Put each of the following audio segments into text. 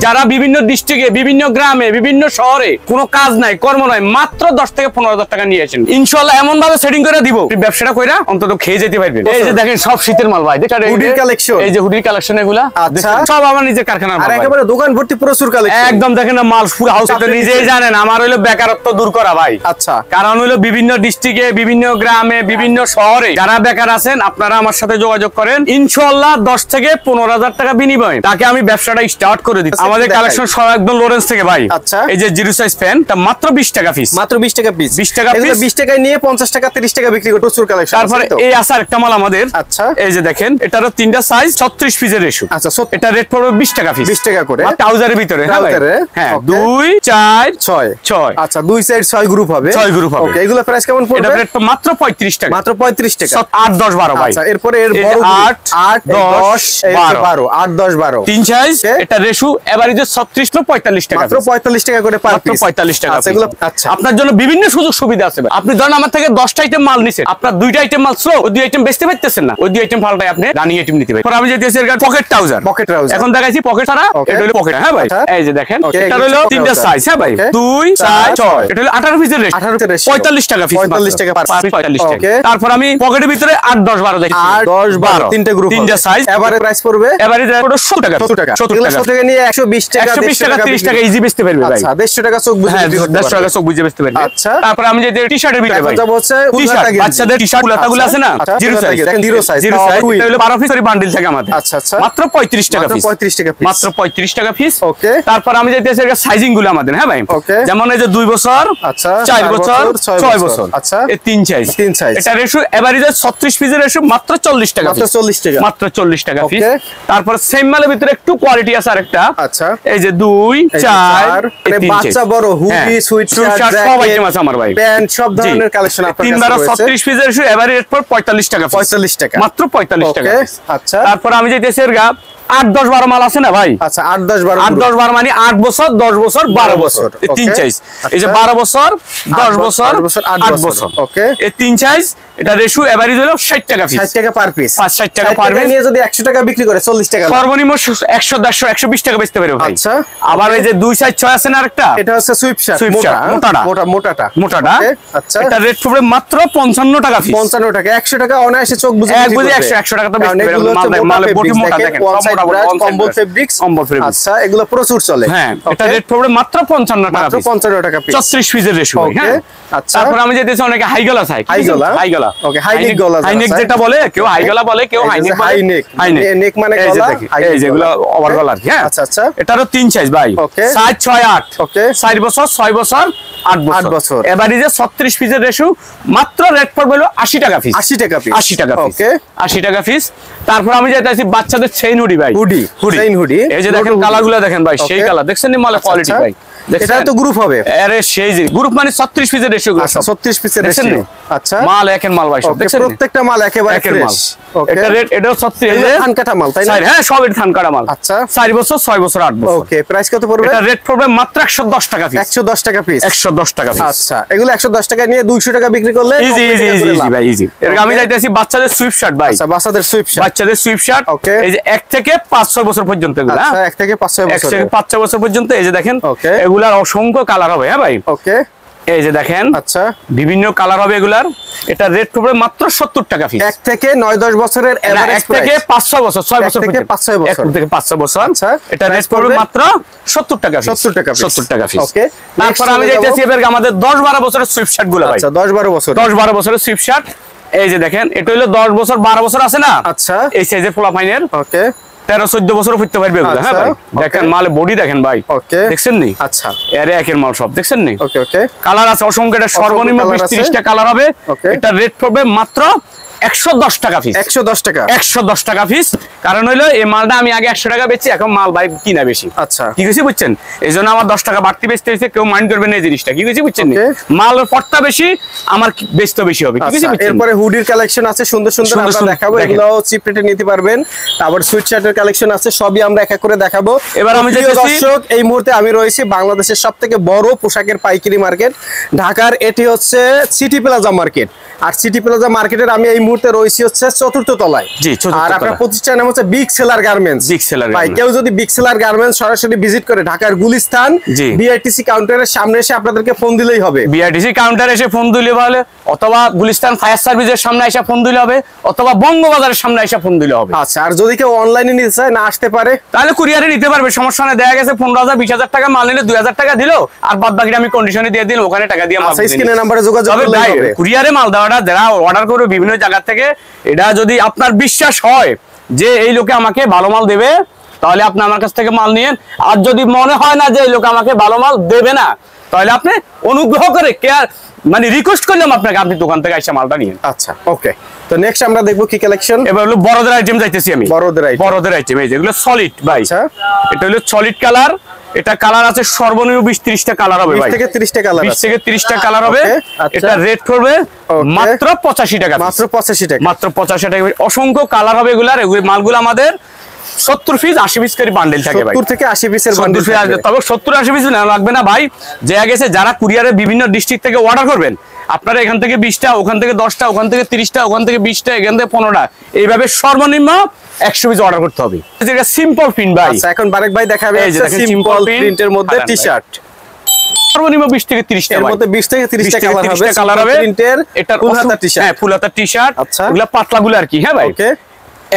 যারা বিভিন্ন ডিস্ট্রিক্টে, বিভিন্ন গ্রামে, বিভিন্ন শহরে কোনো কাজ নাই, কর্ম নাই, মাত্র 10 থেকে 15,000 টাকা নিয়ে আসেন। ইনশাআল্লাহ এমন ভাবে সেটিং করে দিব, ব্যবসাটা কইরা অন্তত খেয়ে যেতে পারবেন। এই যে দেখেন সব শীতের মাল ভাই, দেখেন হুডির কালেকশন, এই যে হুডির কালেকশন এগুলা সব আমার নিজের কারখানার মাল, আর একেবারে দোকান ভর্তি প্রচুর কালেকশন। একদম দেখেন না মাল পুরো হাউস, আপনি নিজেই জানেন আমার হইলো বেকারত্ব দূর করা ভাই। আচ্ছা, কারণ হইলো বিভিন্ন ডিস্ট্রিক্টে, বিভিন্ন গ্রামে, বিভিন্ন শহরে যারা বেকার আছেন আপনারা আমার সাথে যোগাযোগ করেন। ইনশাআল্লাহ 10 থেকে 15,000 টাকা বিনিময়ে তাকে আমি ব্যবসাটা স্টার্ট করে দিই। আমাদের কালেকশন সব একদম লরেন্স থেকে ভাই। আচ্ছা, এই যে জিরো সাইজ ফ্যানটা মাত্র 20 টাকা পিস, মাত্র 20 টাকা পিস, 20 টাকা পিস, 20 টাকায় নিয়ে 50 টাকা 30 টাকা বিক্রি করে প্রচুর কালেকশন। তারপরে এই আসার একটা মাল আমাদের। আচ্ছা, এই যে দেখেন এটারও 3টা সাইজ 36 পিসের রেশু। আচ্ছা, এটা রেট পড়বে 20 টাকা পিস, 20 টাকা করে ট্রাউজারের ভিতরে। হ্যাঁ 2 4 6। আচ্ছা, 2 সাইড 6 গ্রুপ হবে, 6 গ্রুপ হবে। ওকে, এগুলো প্রাইস কেমন পড়বে? এটা রেট মাত্র 35 টাকা, মাত্র 35 টাকা, 8 10 12 ভাই। আচ্ছা, এরপরে এর বড় 8 10 12 8 10 12 তিন সাইজ। এটা রেশু এভারেজে 36 থেকে 45 টাকা, মাত্র 45 টাকা করে পার পিস, 45 টাকা। আচ্ছা, এগুলো আচ্ছা আপনার জন্য বিভিন্ন সুযোগ সুবিধা আছে। আপনি ধরেন আমার থেকে 10টা আইটেম মাল নিছেন, আপনার 2টা আইটেম মাল স্লো, ওই 2 আইটেম বেচতে পারতেছেন না, ওই 2 আইটেম ফালটাই আপনি রানিং আইটেম নিতে পারেন। আমি যেতেছি এর পকেট ট্রাউজার, এখন দেখাইছি পকেট ছাড়া, এটা হলো পকেট। হ্যাঁ ভাই, এই যে দেখেন এটা হলো 3টা সাইজ। হ্যাঁ ভাই, 2 4 6, এটা হলো 18 পিসের রেট, 45 টাকা পিস, 45 টাকা পার পিস, 45 টাকা। তারপর আমি পকেটের ভিতরে 8 10 12 দেখি, 8 10 12 তিনটা গ্রুপ, 3টা সাইজ। এভারেজ প্রাইস পড়বে, এভারেজ পড়বে 70 টাকা, 70 টাকা নিয়ে 120 টাকা 120 টাকা 30 টাকা ইজি বেচতে পারবে ভাই। আচ্ছা, 150 টাকা চোখ বুঝে, 150 টাকা চোখ বুঝে বেচতে পারবে। আচ্ছা, তারপর আমি যে টি-শার্টের ভিতরে ভাই, এটা হচ্ছে বাচ্চাদের টি-শার্ট গুলো আছে না, জিরো সাইজ, জিরো সাইজ, এটা হলো 12 পিসের বান্ডিল থাকে আমাদের। আচ্ছা আচ্ছা, মাত্র 35 টাকা পিস, 35 টাকা পিস, মাত্র 35 টাকা পিস। ওকে, তারপর আমি যেতেছি এর সাইজিং গুলো আমাদের। হ্যাঁ ভাই, যেমন এই যে 2 বছর, আচ্ছা 4 বছর, 6 বছর। আচ্ছা, এই 3 সাইজ, এটা রেশু এভারেজে 36 পিসের রেশু মাত্র 40 টাকা, মাত্র 40 টাকা, মাত্র 40 টাকা পিস। তারপর সেম মালের ভিতরে একটু কোয়ালিটি আছে আরেকটা। আচ্ছা, এই যে 2 4, মানে বাচ্চা বড় হুডি, সুইটশার্ট সব আইটেম আছে আমার ভাই, প্যান্ট সব ধরনের কালেকশন আপনার কাছে রয়েছে। 36 পিসের রেশু এভারেজ রেট পড় 45 টাকা, 45 টাকা, মাত্র 45 টাকা। আচ্ছা, তারপর আমি যেতেছি এর 8 10 12 মাল আছে না ভাই। আচ্ছা, 8 10 12, 8 10 12 মানে 8 বছর 10 বছর 12 বছর, এই 3 সাইজ। এই যে 12 বছর 10 বছর 8 বছর। ওকে, এই 3 সাইজ। এটা রেশু এভারেজ হলো 60 টাকা পিস, 60 টাকা পার পিস, 60 টাকা পার পিস নিয়ে যদি 100 টাকা বিক্রি করে 40 টাকা, সর্বনিম্ন 100 150 120 টাকা বেচতে পারবে ভাই। আচ্ছা, আবার এই যে 2 সাইজ 6 আছে না আরেকটা, এটা হচ্ছে সুইপশার্ট, মোটাটা। আচ্ছা, এটা রেট পড়বে মাত্র 55 টাকা পিস, 55 টাকা, 100 টাকা অনায়াসে চোখ বুঝে 100 টাকা তো বেচতে পারবে। মালে বডি মোটা দেখেন, কম্বল ফেব্রিক্স। আচ্ছা, এগুলো প্রচুর চলে। হ্যাঁ, এটা রেট পড়বে মাত্র 55 টাকা, মাত্র 55 টাকা পিস, 34 পিসের রেশু। হ্যাঁ, আচ্ছা, তারপর আমি যেতেছি অনেকে হাই গলা চাই, হাই গলা। ওকে, হাই নেক গলা, হাই নেক যেটা বলে, কেউ হাই গলা বলে, কেউ হাই নেক, হাই নেক মানে গলা, এই যেগুলো ওভার গলা। হ্যাঁ, আচ্ছা আচ্ছা, এটারও 3 সাইজ ভাই, সাইজ 6 8। ওকে, 4 বছর 6 বছর 8 বছর, এভারেজে 36 পিসের রেশু, মাত্র রেট পড়বে 80 টাকা পিস, 80 টাকা পিস, 80 টাকা পিস। ওকে, 80 টাকা পিস। তারপর আমি যাইতাছি বাচ্চাদের চেইন হুডি ভাই, চেইন হুডি। এই যে দেখেন কালারগুলো দেখেন ভাই, সেই কালার দেখছেন নি, মালের কোয়ালিটি ভাই। এটা তো গ্রুপ হবে, আরে সেই যে গ্রুপ মানে 36 পিসের রেশু। আচ্ছা, 36 পিসের রেশু। আচ্ছা, মাল একের মাল ভাই, সব দেখছেন, প্রত্যেকটা মাল একেবারে ফ্রেশ। এটা রেট, এটাও 36, এটা ধান কাটা মাল তাই না? হ্যাঁ, সব এটা ধান কাটা মাল। আচ্ছা, 4 বছর 6 বছর 8 বছর। ওকে, প্রাইস কত পড়বে? এটা রেট পড়বে মাত্র 110 টাকা পিস, 110 টাকা পিস, 110 টাকা পিস। আচ্ছা, এগুলো 110 টাকা নিয়ে 200 টাকা বিক্রি করলে ইজি ভাই, ইজি। এর আমি যাইতাছি বাচ্চাদের সুইফট শার্ট ভাই। আচ্ছা, বাচ্চাদের সুইফট শার্ট। ওকে, এই যে 1 থেকে 5 6 বছর পর্যন্ত এগুলো। আচ্ছা, 1 থেকে 5 6 বছর, 1 থেকে 5 6 বছর পর্যন্ত। এই যে দেখেন এগুলার অসংখ্য কালার হবে। হ্যাঁ ভাই, ওকে, এই যে দেখেন, আচ্ছা, বিভিন্ন কালার হবে এগুলার। এটা রেট পড়বে মাত্র 70 টাকা পিস, 1 থেকে 9 10 বছরের এভারেজ, 1 থেকে 5 6 বছর, 6 বছর থেকে 5 6 বছর, 1 থেকে 5 6 বছর। আচ্ছা, এটা রেট পড়বে মাত্র 70 টাকা পিস, 70 টাকা পিস। ওকে, তারপর আমি যাইতেছি এবার আমাদের 10 12 বছরের সুইফট শার্ট গুলো ভাই। আচ্ছা, 10 12 বছর, 10 12 বছরের সুইফট শার্ট। এই যে দেখেন, এটা হলো 10 বছর 12 বছর আছে না। আচ্ছা, এই সাইজের পোলা ফাইনের। ওকে, 13 14 বছর পড়তে পারবে এগুলো। হ্যাঁ ভাই, দেখেন মালে বডি দেখেন ভাই। ওকে, দেখছেন নি? আচ্ছা, এর একের মাল সব দেখছেন নি? ওকে ওকে, কালার আছে অসংখ্য, এটা সর্বনিম্ন 20 30 টা কালার হবে। এটা রেট পড়বে মাত্র 110 টাকা পিস, 110 টাকা, 110 টাকা পিস। কারণ হইলো এই মালটা আমি আগে 100 টাকা বেচছি, এখন মাল ভাই কিনা বেশি। আচ্ছা, কি কইছি বুঝছেন? এইজন্য আমার 10 টাকা বাড়তি বেচতে হইছে, কেউ মাইন্ড করবে না এই জিনিসটা। কি কইছি বুঝছেন? মালের পড়তা বেশি, আমার বেচতে বেশি হবে। কি কইছি বুঝছেন? এরপরে হুডির কালেকশন আছে সুন্দর সুন্দর, আমরা দেখাবো, এগুলোও চিপ রেটে নিতে পারবেন। তারপর সুইট শার্টের কালেকশন আছে, সবই আমরা এক এক করে দেখাবো। এবার আমি যেটা দর্শক, এই মুহূর্তে আমি রয়েছি বাংলাদেশের সবথেকে বড় পোশাকের পাইকারি মার্কেট ঢাকার, এটি হচ্ছে সিটি প্লাজা মার্কেট। আর সিটি প্লাজা মার্কেটের আমি এই মুহূর্তে রয়েছি হচ্ছে 4th তলায়। জি, 4th আর আপনার প্রতিষ্ঠানের নাম হচ্ছে big seller garments. Big seller ভাই কেউ যদি বিগ সেলার গার্মেন্টস সরাসরি ভিজিট করে ঢাকার গুলিস্তান বিআরটিসি কাউন্টারের সামনে এসে আপনাদেরকে ফোন দিলেই হবে। বিআরটিসি কাউন্টারে এসে ফোন দিলে হবে, অথবা গুলিস্তান ফায়ার সার্ভিসের সামনে এসে ফোন দিলে হবে, অথবা বঙ্গবাজারের সামনে এসে ফোন দিলে হবে। আচ্ছা, আর যদি কেউ অনলাইনে নিতে চায়, না আসতে পারে, তাহলে কুরিয়ারে নিতে পারবে, সমস্যা নেই। দেখা গেছে 15,000 20,000 টাকা মাল নিলে 2,000 টাকা দিলো, আর বাদ বাকিটা আমি কন্ডিশনে দিয়ে দিলাম, ওখানে টাকা দিয়ে মাল। স্ক্রিনের নম্বরে যোগাযোগ করলে হবে। কুরিয়ারে মাল দেওয়াটা যারা অর্ডার করবে বিভিন্ন জায়গা থেকে, এটা যদি আপনার বিশ্বাস হয় যে এই লোকে আমাকে ভালো মাল দেবে, তাহলে আপনি আমার কাছ থেকে মাল নিয়েন। আর যদি মনে হয় না যে এই লোক আমাকে ভালো মাল দেবে না, তাহলে আপনি অনুগ্রহ করে কেয়ার মানে রিকোয়েস্ট করলাম আপনাকে, আপনি দোকান থেকে এসে মালটা নিয়েন। আচ্ছা, ওকে। তো নেক্সট আমরা দেখবো কি কালেকশন। এবার হলো বড়দের আইটেম যাইতেছি আমি। বড়দের আইটেম এই যেগুলো সলিড ভাই। আচ্ছা, এটা হলো সলিড কালার। এটা কালার আছে সর্বনিম্ন 20-30টা কালার হবে ভাই। 20 থেকে 30টা কালার, 20 থেকে 30টা কালার হবে। এটা রেট পড়বে মাত্র 85 টাকা। মাত্র 85 টাকা। মাত্র 85 টাকা। অসংখ্য কালার হবে এগুলার। এগুলো মালগুলো আমাদের 70 পিস 80 পিস করে বান্ডেল থাকে ভাই। 70 থেকে 80 পিসের বান্ডেল থাকে। তবে 70-80 পিস না লাগবে না ভাই। যে গেছে যারা কুরিয়ারে বিভিন্ন ডিস্ট্রিক্ট থেকে অর্ডার করবেন, আপনারা এখান থেকে 20টা, ওখান থেকে 10টা, ওখান থেকে 30টা, ওখান থেকে 20টা, এখান থেকে 15টা, এইভাবে সর্বনিম্ন 100 পিস অর্ডার করতে হবে। এটা সিম্পল প্রিন্ট ভাই। আচ্ছা, এখন বারেক ভাই দেখাবে সিম্পল প্রিন্টের মধ্যে টি-শার্ট। সর্বনিম্ন 20 থেকে 30টা, এর মধ্যে 20 থেকে 30টা কালার হবে। প্রিন্টের এটা ফুল হাতা টি-শার্ট। হ্যাঁ, ফুল হাতা টি-শার্ট। আচ্ছা, এগুলা পাতলাগুলো আর কি। হ্যাঁ ভাই, ওকে।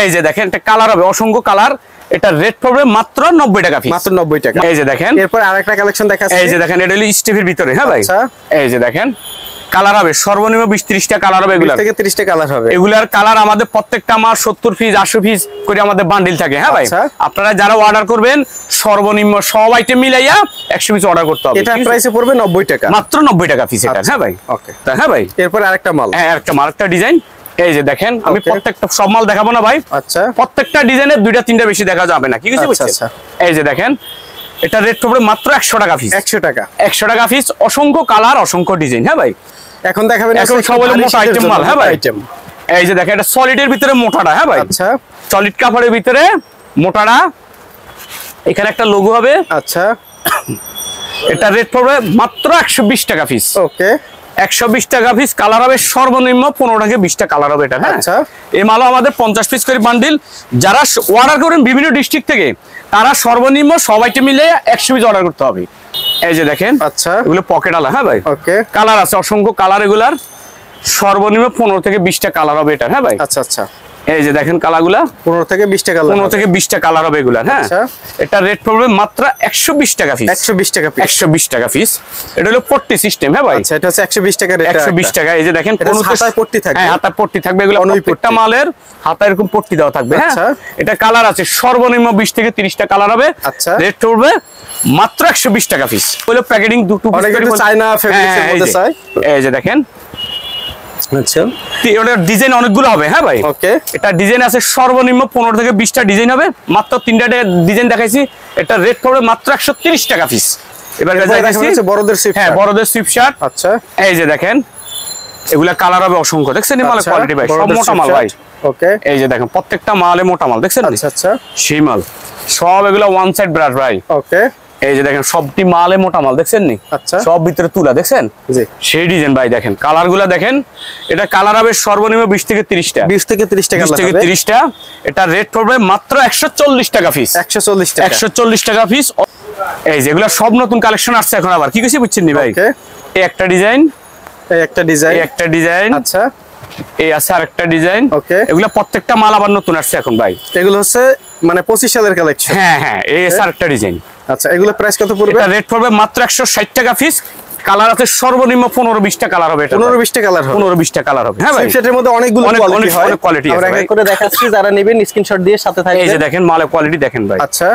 এই যে দেখেন, এটা কালার হবে অসংখ্য কালার। এটা রেট পড়বে মাত্র 90 টাকা পিস। মাত্র 90 টাকা। এই যে দেখেন, এরপর আরেকটা কালেকশন দেখাচ্ছি। এই যে দেখেন, এটা হলো স্টেফের ভিতরে। হ্যাঁ ভাই, আচ্ছা, এই যে দেখেন কালার হবে সর্বনিম্ন 20-30টা কালার হবে। এগুলা 20 থেকে 30টা কালার হবে। এগুলার কালার আমাদের প্রত্যেকটা মাল 70 পিস 80 পিস করে আমাদের বান্ডিল থাকে। হ্যাঁ ভাই, আপনারা যারা অর্ডার করবেন সর্বনিম্ন সব আইটেম মিলাইয়া 100 পিস অর্ডার করতে হবে। এটা প্রাইসে পড়বে 90 টাকা। মাত্র 90 টাকা পিস এটা। হ্যাঁ ভাই, ওকে। হ্যাঁ ভাই, এরপর আরেকটা মাল। হ্যাঁ, আরেকটা ডিজাইন। এই যে দেখেন, আমি প্রত্যেকটা সব মাল দেখাবো না ভাই। আচ্ছা, প্রত্যেকটা ডিজাইনের 2টা-3টা বেশি দেখা যাবে না। কি কিছু বুঝছেন? এই যে দেখেন, এটা রেট পড়বে মাত্র 100 টাকা পিস। 100 টাকা। 100 টাকা পিস। অসংখ্য কালার, অসংখ্য ডিজাইন। হ্যাঁ ভাই, এখন দেখাবেন এখন সব হলো মোটা আইটেম মাল। হ্যাঁ ভাই, এই যে দেখেন, এটা সলিডের ভিতরে মোটাটা। হ্যাঁ ভাই, আচ্ছা, সলিড কাপড়ের ভিতরে মোটাটা। এখানে একটা লোগো হবে। আচ্ছা, এটা রেট পড়বে মাত্র 120 টাকা পিস। ওকে, 120 টাকা পিস। কালার হবে সর্বনিম্ন 15 থেকে 20টা কালার হবে এটা। হ্যাঁ, আচ্ছা, এই মালও আমাদের 50 পিস করে বান্ডিল। যারা অর্ডার করেন বিভিন্ন ডিস্ট্রিক্ট থেকে, তারা সর্বনিম্ন সব আইটেম মিলে 100 পিস অর্ডার করতে হবে। এই যে দেখেন, আচ্ছা, এগুলো পকেট আলা। হ্যাঁ ভাই, ওকে। কালার আছে অসংখ্য কালার। এগুলার সর্বনিম্ন 15 থেকে 20টা কালার হবে এটা। হ্যাঁ ভাই, আচ্ছা, আচ্ছা, এই যে দেখেন কালারগুলা 15 থেকে 20টা কালার। 15 থেকে 20টা কালার হবে এগুলার। হ্যাঁ, এটা রেট পড়বে মাত্র 120 টাকা পিস। 120 টাকা পিস। 120 টাকা পিস। এটা হলো পট্টি সিস্টেম। হ্যাঁ ভাই, আচ্ছা, এটা হচ্ছে 120 টাকা রেট। 120 টাকা। এই যে দেখেন, কোন হাতায় পট্টি থাকবে। হ্যাঁ, হাতায় পট্টি থাকবে। এগুলো প্রত্যেকটা মালের হাতায় এরকম পট্টি দেওয়া থাকবে। হ্যাঁ, এটা কালার আছে সর্বনিম্ন 20 থেকে 30টা কালার হবে। আচ্ছা, রেট পড়বে মাত্র 120 টাকা পিস। হলো প্যাকেটিং দুটো চায়না ফেব্রিক্সের মধ্যে চাই। এই যে দেখেন, আচ্ছা, এটা ডিজাইন অনেকগুলো হবে। হ্যাঁ ভাই, ওকে। এটা ডিজাইন আছে সর্বনিম্ন 15 থেকে 20টা ডিজাইন হবে। মাত্র 3টা ডিজাইন দেখাইছি। এটা রেট পড়বে মাত্র 130 টাকা পিস। এবার দেখাইছি বড়দের সুইফট। হ্যাঁ, বড়দের সুইফট শার্ট। আচ্ছা, এই যে দেখেন, এগুলা কালার হবে অসংখ্য। দেখছেন এই মালের কোয়ালিটি ভাই, সব মোটা মাল ভাই। ওকে, এই যে দেখেন, প্রত্যেকটা মালে মোটা মাল। দেখছেন? আচ্ছা, আচ্ছা, সেই মাল সব এগুলা ওয়ান সাইড ব্রাশ ভাই। ওকে, এই যে দেখেন, সবটি মালে মোটা মাল। দেখছেন নি? আচ্ছা, সব ভিতরে তুলা। দেখছেন? জি, সেই ডিজাইন ভাই। দেখেন কালারগুলো দেখেন। এটা কালার হবে সর্বনিম্ন 20 থেকে 30টা। 20 থেকে 30টা কালার হবে। 20 থেকে 30টা। এটা রেট পড়বে মাত্র 140 টাকা পিস। 140 টাকা। 140 টাকা পিস। এই যে এগুলা সব নতুন কালেকশন আসছে এখন আবার। কি কিছু বুঝছেন নি ভাই? ওকে, এই একটা ডিজাইন, এই একটা ডিজাইন, এই একটা ডিজাইন। আচ্ছা, এই আছে আরেকটা ডিজাইন। ওকে, এগুলা প্রত্যেকটা মাল আবার নতুন আসছে এখন ভাই। এগুলো হচ্ছে মানে 25 সালের কালেকশন। হ্যাঁ হ্যাঁ, এই আছে আরেকটা ডিজাইন। আচ্ছা, এগুলো প্রাইস কত পড়বে? এটা রেট পড়বে মাত্র 160 টাকা পিস। কালার আছে সর্বনিম্ন 15-20টা কালার হবে। এটা 15-20টা কালার হবে। 15-20টা কালার হবে। হ্যাঁ ভাই, সুইফটের মধ্যে অনেকগুলো কোয়ালিটি হয়। অনেক কোয়ালিটি আছে। আমরা এক করে দেখাচ্ছি, যারা নেবেন স্ক্রিনশট দিয়ে সাথে থাকবেন। এই যে দেখেন, মালের কোয়ালিটি দেখেন ভাই। আচ্ছা,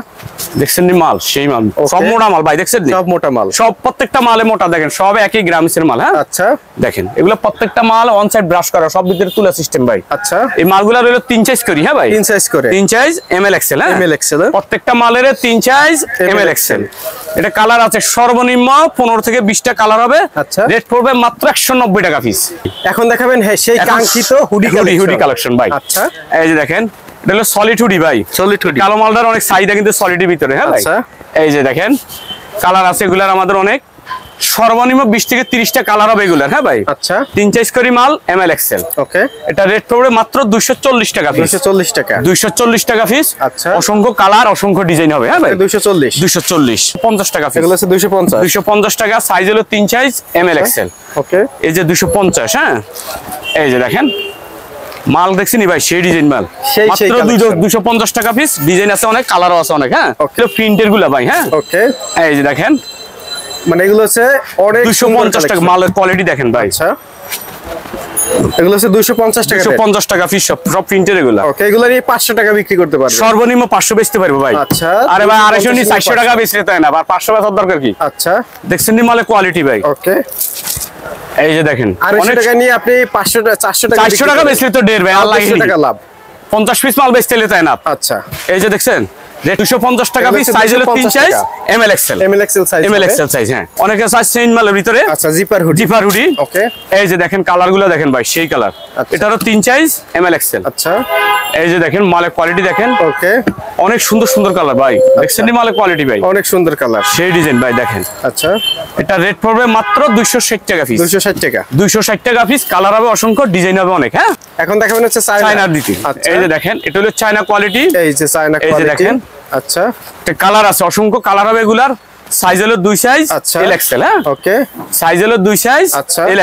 দেখছেন নি মাল? সেই মাল, সব মোটা মাল ভাই। দেখছেন নি? সব মোটা মাল। সব প্রত্যেকটা মালে মোটা। দেখেন, সব একই গ্রামসের মাল। হ্যাঁ, আচ্ছা, দেখেন এগুলো প্রত্যেকটা মাল ওয়ান সাইড ব্রাশ করা, সব ভিতরে তুলা সিস্টেম ভাই। আচ্ছা, এই মালগুলো হলো 3 সাইজ করি। হ্যাঁ ভাই, 3 সাইজ করে। 3 সাইজ এমএল এক্সেল। হ্যাঁ, এমএল এক্সেল। প্রত্যেকটা মালের 3 সাইজ এমএল এক্সেল। এটা কালার আছে সর্বনিম্ন 15 থেকে 20টা কালার হবে। আচ্ছা, রেট পড়বে মাত্র 190 টাকা পিস। এখন দেখাবেন সেই কাঙ্ক্ষিত হুডি কালেকশন ভাই। আচ্ছা, এই যে দেখেন, এটা হলো সলিড হুডি ভাই। Solid hoodie. কালো মালটার অনেক চাহিদা কিন্তু সলিডের ভিতরে। হ্যাঁ ভাই, আচ্ছা, এই যে দেখেন কালার আছে এগুলার আমাদের অনেক। সর্বনিম্ন 20 থেকে 30টা কালার হবে এগুলার। হ্যাঁ ভাই, আচ্ছা 3 সাইজ করি মাল এমএল এক্সেল। ওকে, এটা রেট পড়বে মাত্র 240 টাকা পিস। 240 টাকা, 240 টাকা পিস। আচ্ছা, অসংখ্য কালার, অসংখ্য ডিজাইন হবে। হ্যাঁ ভাই, 240 50 টাকা পিস। এগুলো আছে 250 টাকা। সাইজ হলো 3 সাইজ এমএল এক্সেল। ওকে, এই যে 250। হ্যাঁ, এই যে দেখেন মাল দেখছেন ভাই, সেই ডিজাইন মাল মাত্র 250 টাকা পিস। ডিজাইন আছে অনেক, কালারও আছে অনেক। হ্যাঁ, প্রিন্টের গুলা ভাই। হ্যাঁ, ওকে, এই যে দেখেন মানে এগুলো হচ্ছে অনেক 250 টাকা। মালের কোয়ালিটি দেখেন ভাই। আচ্ছা, এগুলো হচ্ছে 250 টাকা। 250 টাকা পিস, সব প্রিন্টের এগুলা। ওকে, এগুলো নিয়ে 500 টাকা বিক্রি করতে পারবে। সর্বনিম্ন 500 বেচতে পারবে ভাই। আচ্ছা, আরে ভাই 250 নি 400 টাকা বেচতে তাই না, আর 500 বেচার দরকার কি? আচ্ছা, দেখছেন নি মালের কোয়ালিটি ভাই। ওকে, এই যে দেখেন 250 টাকা নিয়ে আপনি 500 টাকা 400 টাকা বেচলে তো ঢের ভাই, আল্লাহ 200 টাকা লাভ। 50 পিস মাল বেচতে তাই না। আচ্ছা, এই যে দেখছেন 250 টাকা পিস। সাইজ হলো 3 size M L XL. M L XL size. হ্যাঁ, অনেকে সাইজ চেইন মালের ভিতরে। আচ্ছা, জিপার হুডি। ওকে, এই যে দেখেন কালার গুলো দেখেন ভাই, সেই কালার। এটারও 3 সাইজ এমএল এক্সেল। আচ্ছা, এই যে দেখেন মালের কোয়ালিটি দেখেন। ওকে, অনেক সুন্দর সুন্দর কালার ভাই। দেখছেন নি মালের কোয়ালিটি ভাই, অনেক সুন্দর কালার, সেই ডিজাইন ভাই দেখেন। আচ্ছা, এটা রেট পড়বে মাত্র 260 টাকা পিস। 260 টাকা, 260 টাকা পিস। কালার হবে অসংখ্য, ডিজাইন হবে অনেক। হ্যাঁ, এখন দেখাবেন হচ্ছে চায়নার দিতে। এই যে দেখেন এটা হলো চায়না কোয়ালিটি। এই যে চায়না কোয়ালিটি, এই যে দেখেন। আচ্ছা, কালার আছে অসংখ্য, কালার হবে এগুলার। সাইজ হলো 2 সাইজ এল এক্সেল। হ্যাঁ, ওকে, সাইজ হলো 2 সাইজ এল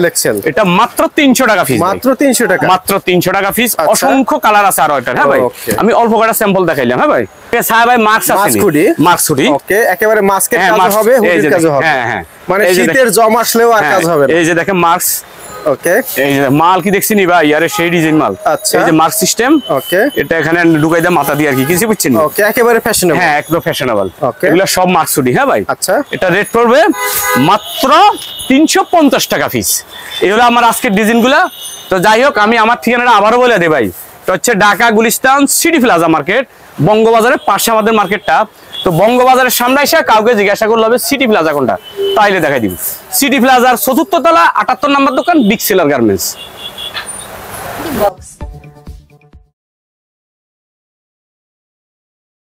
এক্সেল। এটা মাত্র 300 টাকা পিস। মাত্র 300 টাকা, মাত্র 300 টাকা পিস। অসংখ্য কালার আছে আরো এটা। হ্যাঁ ভাই, আমি অল্প কটা স্যাম্পল দেখাইলাম। হ্যাঁ ভাই, সাহেব ভাই মাস্ক আছে, মাস্ক হুডি। ওকে, একেবারে মাস্কের কাজ হবে, হুডির কাজ হবে। হ্যাঁ হ্যাঁ, মানে শীতের জম আসলেও আর কাজ হবে। এই যে দেখেন মাস্ক। ওকে, এই যে মাল কি দেখছেন ভাই, আরে সেই ডিজাইন মাল। আচ্ছা, এই যে মার্ক সিস্টেম। ওকে, এটা এখানে ঢুকাই দেয় মাথা দিয়ে আর কি, কিছু বুঝছেন? ওকে, একেবারে ফ্যাশনেবল। হ্যাঁ, একদম ফ্যাশনেবল। ওকে, এগুলা সব মার্ক সুডি। হ্যাঁ ভাই, আচ্ছা, এটা রেট পড়বে মাত্র 350 টাকা পিস। এই হলো আমার আজকের ডিজাইনগুলা। তো যাই হোক, আমি আমার ঠিকানাটা আবারও বলে দেই ভাই। এটা হচ্ছে Dhaka Gulistan city plaza market, বঙ্গবাজারের পাশে আমাদের মার্কেটটা। তো বঙ্গবাজারের সামনে এসে কাউকে জিজ্ঞাসা করলে হবে সিটি প্লাজা কোনটা, তাইলে দেখাই দিব। সিটি প্লাজার 4র্থ তলা 78 নম্বর দোকান, বিগ সেলার গার্মেন্টস।